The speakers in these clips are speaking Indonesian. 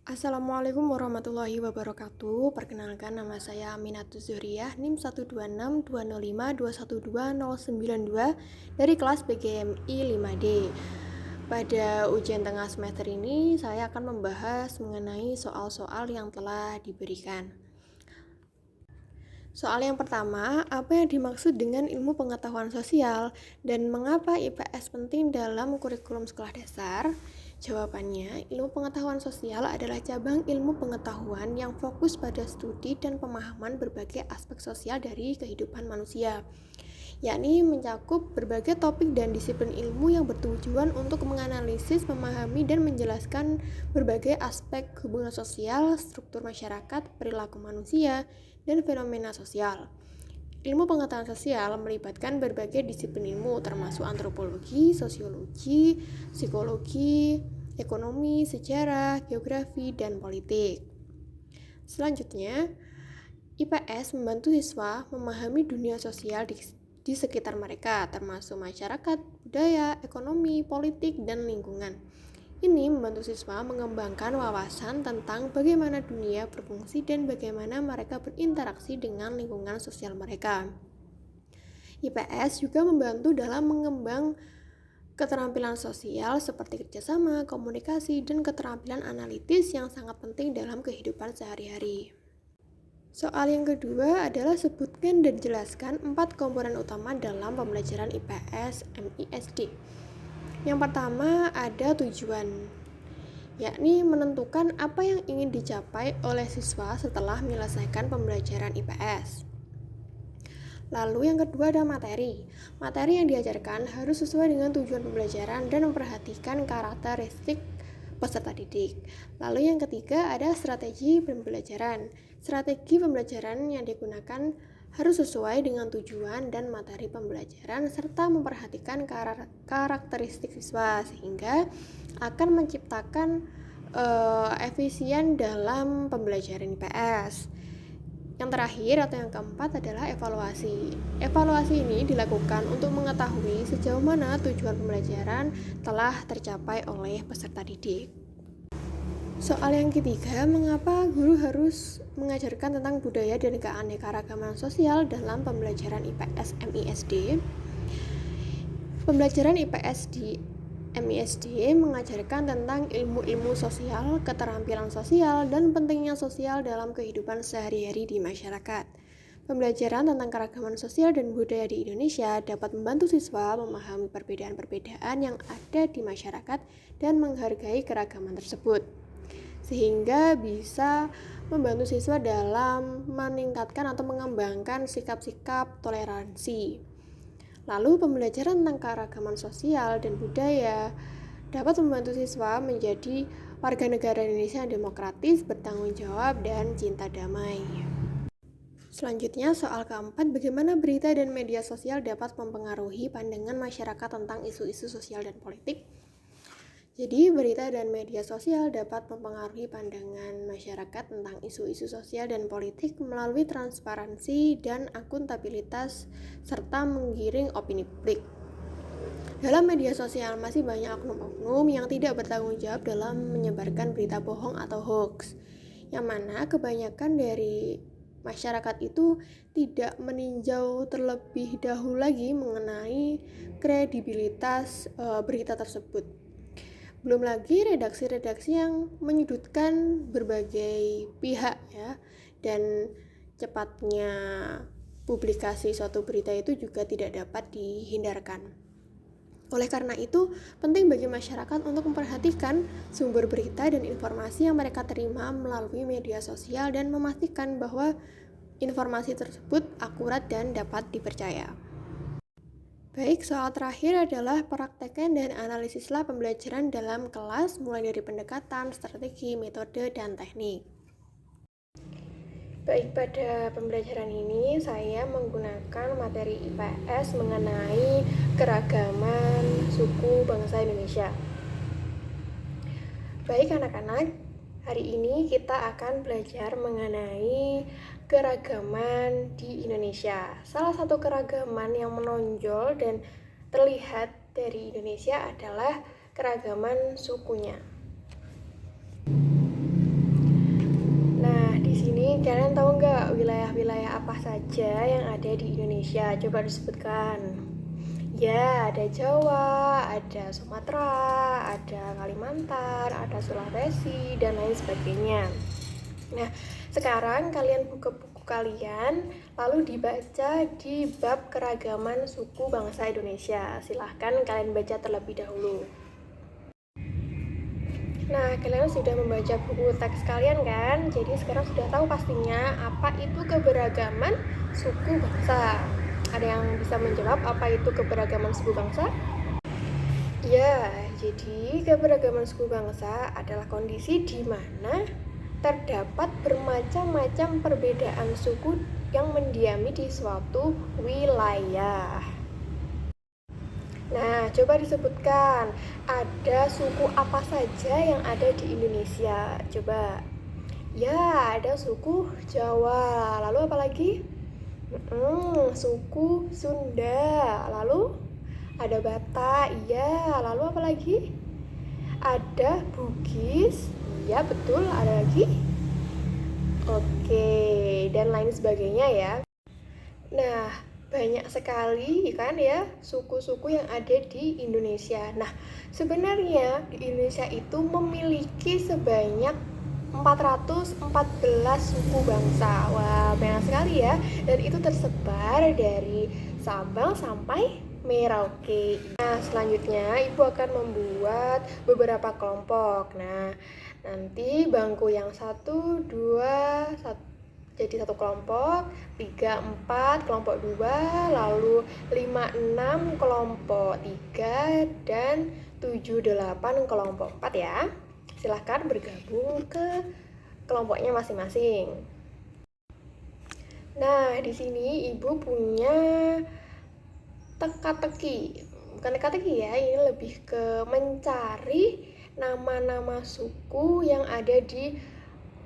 Assalamualaikum warahmatullahi wabarakatuh. Perkenalkan, nama saya Aminatus Zuhriyah, NIM 1262052212092 dari kelas PGMI 5D. Pada ujian tengah semester ini, saya akan membahas mengenai soal-soal yang telah diberikan. Soal yang pertama, apa yang dimaksud dengan ilmu pengetahuan sosial dan mengapa IPS penting dalam kurikulum sekolah dasar? Jawabannya, ilmu pengetahuan sosial adalah cabang ilmu pengetahuan yang fokus pada studi dan pemahaman berbagai aspek sosial dari kehidupan manusia, yakni mencakup berbagai topik dan disiplin ilmu yang bertujuan untuk menganalisis, memahami, dan menjelaskan berbagai aspek hubungan sosial, struktur masyarakat, perilaku manusia, dan fenomena sosial. Ilmu pengetahuan sosial melibatkan berbagai disiplin ilmu termasuk antropologi, sosiologi, psikologi, ekonomi, sejarah, geografi, dan politik. Selanjutnya, IPS membantu siswa memahami dunia sosial di sekitar mereka, termasuk masyarakat, budaya, ekonomi, politik, dan lingkungan. Ini membantu siswa mengembangkan wawasan tentang bagaimana dunia berfungsi dan bagaimana mereka berinteraksi dengan lingkungan sosial mereka. IPS juga membantu dalam mengembang keterampilan sosial seperti kerjasama, komunikasi, dan keterampilan analitis yang sangat penting dalam kehidupan sehari-hari. Soal yang kedua adalah sebutkan dan jelaskan 4 komponen utama dalam pembelajaran IPS MISD. Yang pertama ada tujuan, yakni menentukan apa yang ingin dicapai oleh siswa setelah menyelesaikan pembelajaran IPS. Lalu yang kedua ada materi. Materi yang diajarkan harus sesuai dengan tujuan pembelajaran dan memperhatikan karakteristik peserta didik. Lalu yang ketiga ada strategi pembelajaran. Strategi pembelajaran yang digunakan harus sesuai dengan tujuan dan materi pembelajaran serta memperhatikan karakteristik siswa sehingga akan menciptakan efisien dalam pembelajaran IPS. Yang terakhir atau yang keempat adalah evaluasi. Evaluasi ini dilakukan untuk mengetahui sejauh mana tujuan pembelajaran telah tercapai oleh peserta didik. Soal yang ketiga, mengapa guru harus mengajarkan tentang budaya dan keanekaragaman sosial dalam pembelajaran IPS MISD? Pembelajaran IPS di MISD mengajarkan tentang ilmu-ilmu sosial, keterampilan sosial, dan pentingnya sosial dalam kehidupan sehari-hari di masyarakat. Pembelajaran tentang keragaman sosial dan budaya di Indonesia dapat membantu siswa memahami perbedaan-perbedaan yang ada di masyarakat dan menghargai keragaman tersebut, sehingga bisa membantu siswa dalam meningkatkan atau mengembangkan sikap-sikap toleransi. Lalu pembelajaran tentang keragaman sosial dan budaya dapat membantu siswa menjadi warga negara Indonesia yang demokratis, bertanggung jawab, dan cinta damai. Selanjutnya soal keempat, bagaimana berita dan media sosial dapat mempengaruhi pandangan masyarakat tentang isu-isu sosial dan politik? Jadi, berita dan media sosial dapat mempengaruhi pandangan masyarakat tentang isu-isu sosial dan politik melalui transparansi dan akuntabilitas serta menggiring opini publik. Dalam media sosial masih banyak oknum-oknum yang tidak bertanggung jawab dalam menyebarkan berita bohong atau hoax, yang mana kebanyakan dari masyarakat itu tidak meninjau terlebih dahulu lagi mengenai kredibilitas berita tersebut. Belum lagi redaksi-redaksi yang menyudutkan berbagai pihak ya, dan cepatnya publikasi suatu berita itu juga tidak dapat dihindarkan. Oleh karena itu, penting bagi masyarakat untuk memperhatikan sumber berita dan informasi yang mereka terima melalui media sosial dan memastikan bahwa informasi tersebut akurat dan dapat dipercaya. Baik, soal terakhir adalah praktekkan dan analisislah pembelajaran dalam kelas mulai dari pendekatan, strategi, metode, dan teknik. Baik, pada pembelajaran ini saya menggunakan materi IPS mengenai keragaman suku bangsa Indonesia. Baik anak-anak, hari ini kita akan belajar mengenai keragaman di Indonesia. Salah satu keragaman yang menonjol dan terlihat dari Indonesia adalah keragaman sukunya. sini kalian tahu nggak wilayah-wilayah apa saja yang ada di Indonesia? Coba disebutkan. Ya, ada Jawa, ada Sumatera, ada Kalimantan, ada Sulawesi, dan lain sebagainya. Nah, sekarang kalian buka buku kalian, lalu dibaca di bab keragaman suku bangsa Indonesia. Silahkan kalian baca terlebih dahulu. Nah, kalian sudah membaca buku teks kalian kan? Jadi sekarang sudah tahu pastinya apa itu keberagaman suku bangsa. Ada yang bisa menjawab apa itu keberagaman suku bangsa? Ya, jadi keberagaman suku bangsa adalah kondisi di mana terdapat bermacam-macam perbedaan suku yang mendiami di suatu wilayah. Nah, coba disebutkan ada suku apa saja yang ada di Indonesia. Coba. Ya, ada suku Jawa. Lalu apa lagi? Suku Sunda. Lalu ada Batak. Iya, lalu apa lagi? Ada Bugis. Iya, betul. Ada lagi? Oke, dan lain sebagainya ya. Nah, banyak sekali kan ya suku-suku yang ada di Indonesia. Nah, sebenarnya di Indonesia itu memiliki sebanyak 414 suku bangsa. Wah, banyak sekali ya. Dan itu tersebar dari Sabang sampai Merauke. Nah, selanjutnya Ibu akan membuat beberapa kelompok. Nah, nanti bangku yang 1, 2, 1 jadi satu kelompok, 3, 4 kelompok 2, lalu 5, 6 kelompok 3, dan 7, 8 kelompok 4 ya. Silahkan bergabung ke kelompoknya masing-masing. Nah, di sini Ibu punya teka-teki. Bukan teka-teki ya, ini lebih ke mencari nama-nama suku yang ada di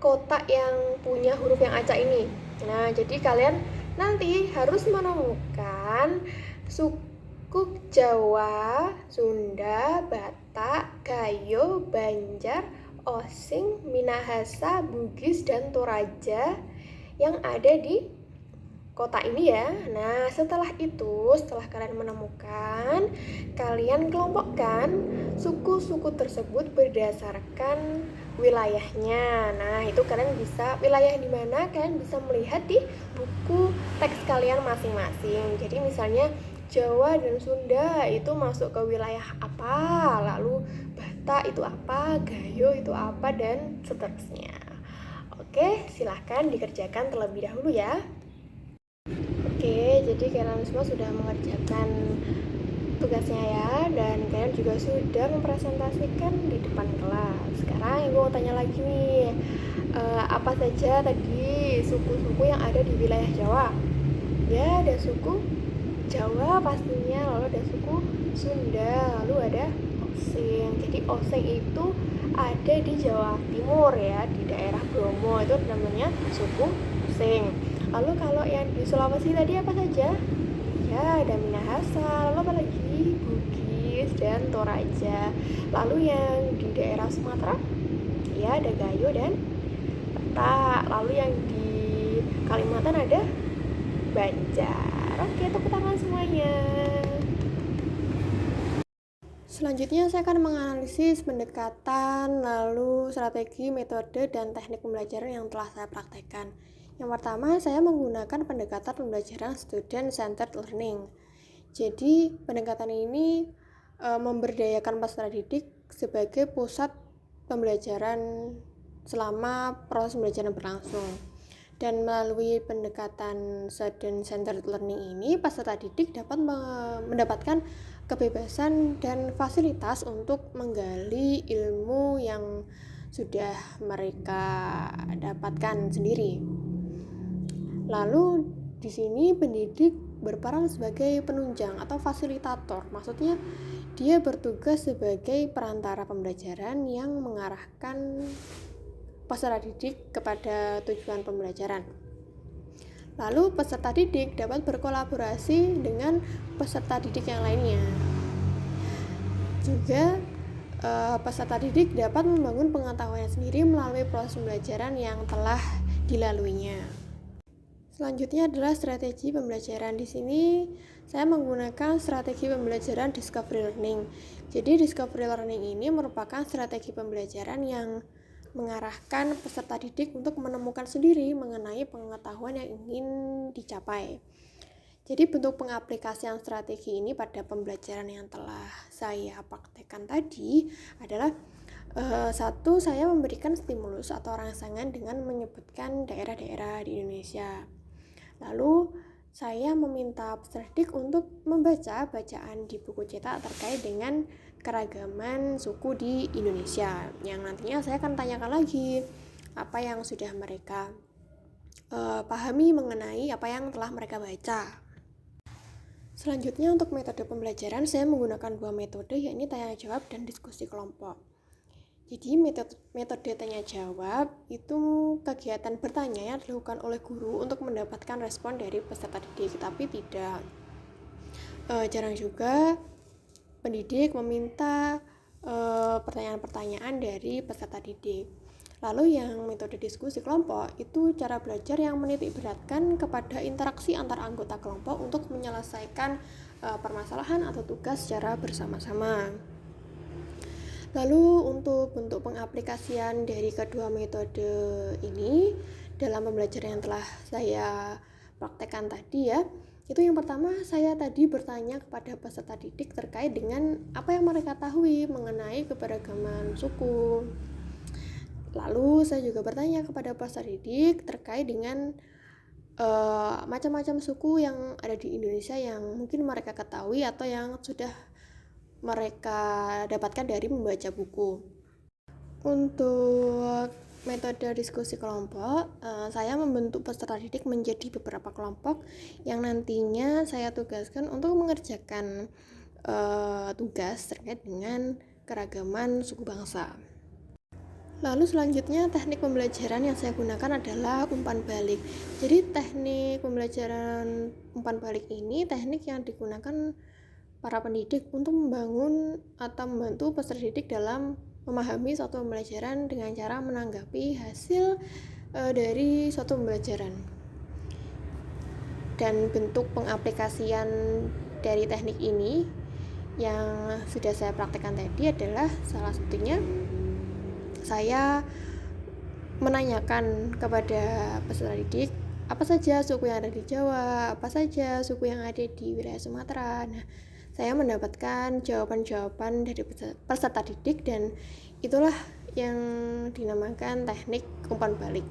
kotak yang punya huruf yang acak ini. Nah, jadi kalian nanti harus menemukan suku Jawa, Sunda, Batak, Gayo, Banjar, Osing, Minahasa, Bugis, dan Toraja yang ada di kota ini ya. Nah, setelah kalian menemukan, kalian kelompokkan suku-suku tersebut berdasarkan wilayahnya. Nah, itu kalian bisa wilayah di mana kalian bisa melihat di buku teks kalian masing-masing. Jadi misalnya Jawa dan Sunda itu masuk ke wilayah apa, lalu Batak itu apa, Gayo itu apa, dan seterusnya. Oke, silahkan dikerjakan terlebih dahulu ya. Oke, jadi kalian semua sudah mengerjakan tugasnya ya, dan kalian juga sudah mempresentasikan di depan kelas. Sekarang Ibu mau tanya lagi nih, apa saja tadi suku-suku yang ada di wilayah Jawa? Ya, ada suku Jawa pastinya, lalu ada suku Sunda, lalu ada Osing. Jadi Osing itu ada di Jawa Timur ya, di daerah Bromo, itu namanya suku Osing. Lalu kalau yang di Sulawesi tadi apa saja? Ya, ada Minahasa, lalu apa lagi? Bugis dan Toraja. Lalu yang di daerah Sumatera, ya ada Gayo dan Batak. Lalu yang di Kalimantan ada Banjar. Oke, tepuk tangan semuanya. Selanjutnya saya akan menganalisis pendekatan, lalu strategi, metode, dan teknik pembelajaran yang telah saya praktekkan. Yang pertama, saya menggunakan pendekatan pembelajaran student-centered learning. Jadi, pendekatan ini memberdayakan peserta didik sebagai pusat pembelajaran selama proses pembelajaran berlangsung. Dan melalui pendekatan student-centered learning ini, peserta didik dapat mendapatkan kebebasan dan fasilitas untuk menggali ilmu yang sudah mereka dapatkan sendiri. Lalu di sini pendidik berperan sebagai penunjang atau fasilitator. Maksudnya dia bertugas sebagai perantara pembelajaran yang mengarahkan peserta didik kepada tujuan pembelajaran. Lalu peserta didik dapat berkolaborasi dengan peserta didik yang lainnya. Juga peserta didik dapat membangun pengetahuannya sendiri melalui proses pembelajaran yang telah dilaluinya. Selanjutnya adalah strategi pembelajaran. Di sini saya menggunakan strategi pembelajaran discovery learning. Jadi discovery learning ini merupakan strategi pembelajaran yang mengarahkan peserta didik untuk menemukan sendiri mengenai pengetahuan yang ingin dicapai. Jadi bentuk pengaplikasian strategi ini pada pembelajaran yang telah saya praktekkan tadi adalah satu, saya memberikan stimulus atau rangsangan dengan menyebutkan daerah-daerah di Indonesia. Lalu saya meminta peserta didik untuk membaca bacaan di buku cetak terkait dengan keragaman suku di Indonesia, yang nantinya saya akan tanyakan lagi apa yang sudah mereka pahami mengenai apa yang telah mereka baca. Selanjutnya untuk metode pembelajaran saya menggunakan 2 metode, yakni tanya jawab dan diskusi kelompok. Jadi metode tanya jawab itu kegiatan bertanya yang dilakukan oleh guru untuk mendapatkan respon dari peserta didik, tapi tidak jarang juga pendidik meminta pertanyaan-pertanyaan dari peserta didik. Lalu yang metode diskusi kelompok itu cara belajar yang menitik beratkan kepada interaksi antar anggota kelompok untuk menyelesaikan permasalahan atau tugas secara bersama-sama. Lalu untuk bentuk pengaplikasian dari kedua metode ini dalam pembelajaran yang telah saya praktekkan tadi ya, itu yang pertama saya tadi bertanya kepada peserta didik terkait dengan apa yang mereka tahui mengenai keberagaman suku. Lalu saya juga bertanya kepada peserta didik terkait dengan macam-macam suku yang ada di Indonesia yang mungkin mereka ketahui atau yang sudah mereka dapatkan dari membaca buku. Untuk metode diskusi kelompok, saya membentuk peserta didik menjadi beberapa kelompok yang nantinya saya tugaskan untuk mengerjakan tugas terkait dengan keragaman suku bangsa. Lalu selanjutnya teknik pembelajaran yang saya gunakan adalah umpan balik. Jadi teknik pembelajaran umpan balik ini teknik yang digunakan para pendidik untuk membangun atau membantu peserta didik dalam memahami suatu pembelajaran dengan cara menanggapi hasil dari suatu pembelajaran. Dan bentuk pengaplikasian dari teknik ini yang sudah saya praktekkan tadi adalah salah satunya saya menanyakan kepada peserta didik apa saja suku yang ada di Jawa, apa saja suku yang ada di wilayah Sumatera. Nah, saya mendapatkan jawaban-jawaban dari peserta didik dan itulah yang dinamakan teknik umpan balik.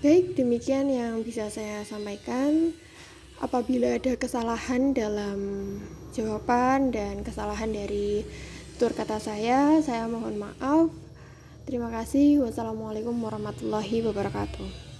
Baik, demikian yang bisa saya sampaikan. Apabila ada kesalahan dalam jawaban dan kesalahan dari tutur kata saya mohon maaf. Terima kasih. Wassalamualaikum warahmatullahi wabarakatuh.